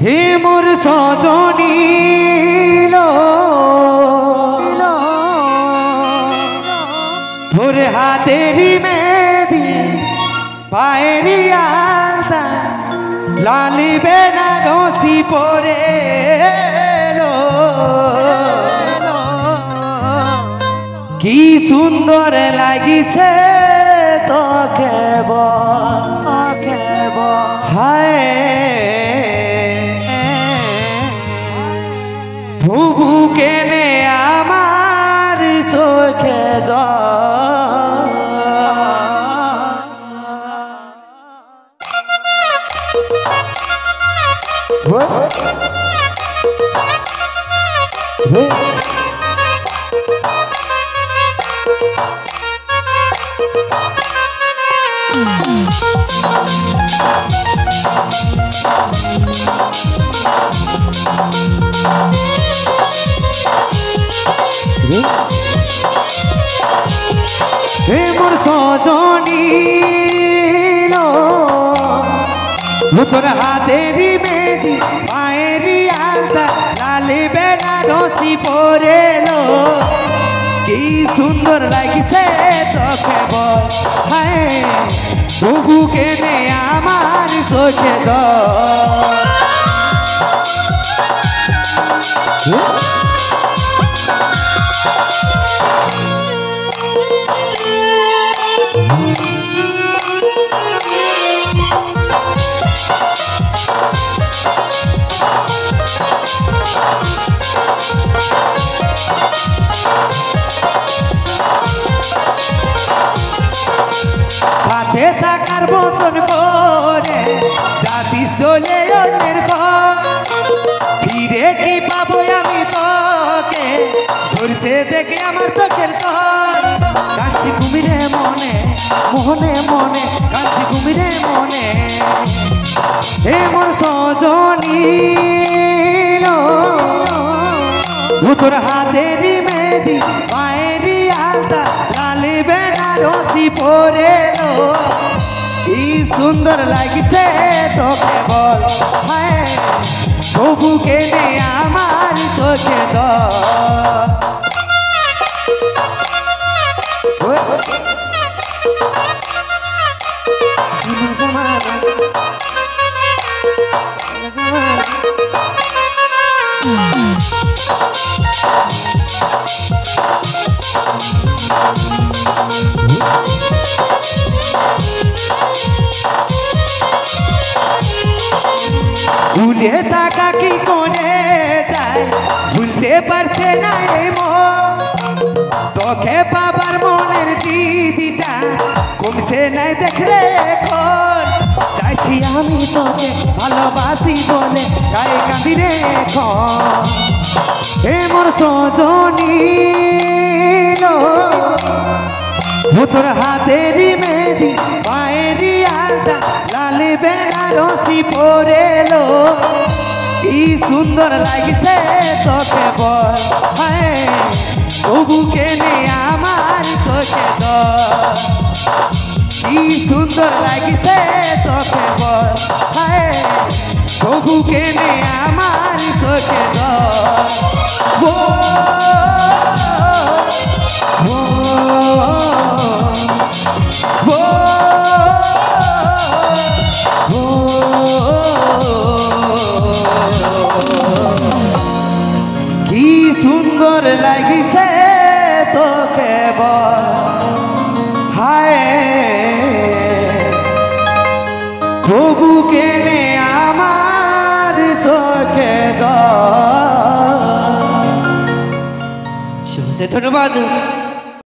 হে মোর সজনী তোর হাতেরি মেহেদি পায়েরি আলতা লালি বেনারসি পরে কি সুন্দর লাগিছে তোকে হায় বুবু কেনে আমার চোখে হে মোর সজনী তোর হাতেরি মেহেদি পায়েরি আলতা লালি বেনারসি পরে কি সুন্দর লাগিছে তোকে বল হায় তবু কেনে আমার চোখে সাথে থাকার বচন করে যাতিস চলে অন্যের ঘর ফিরে কি পাবো আমি তোকে ঝরছে দেখে আমার চোখের জল কাঁদছি কুমিরে মনে মনে মনে কাঁদছি কুমিরে মনে হে মোর সজনী তোর হাতেরি মেহেদি পায়েরি আলতা লালি বেনারসি পরে কি সুন্দর লাগিছে তোকে বল হায় তবু কেনে আমার চোখে ভুলে থাকা কি করে যায় ভুলতে পারছে না এই মন তোকে পাবার মনের দিদিটা কমছে নাই দেখলে এখন চাইছি আমি তোকে ভালোবাসি বলে গায়ে কাঁদি রে এখন হে মোর সজনী তোর হাতেরি মেহেদি পায়েরি আলতা লালি বেনারসি পরে কি সুন্দর লাগিছে তোকে বল হায় তবু কেনে আমার চোখে কি সুন্দর লাগিছে তোকে বল হায় তবু কেনে আমার চোখে কি সুন্দর লাগিছে তোকে বল হায় তবু কেনে আমার চোখে শুনতে ধন্যবাদ।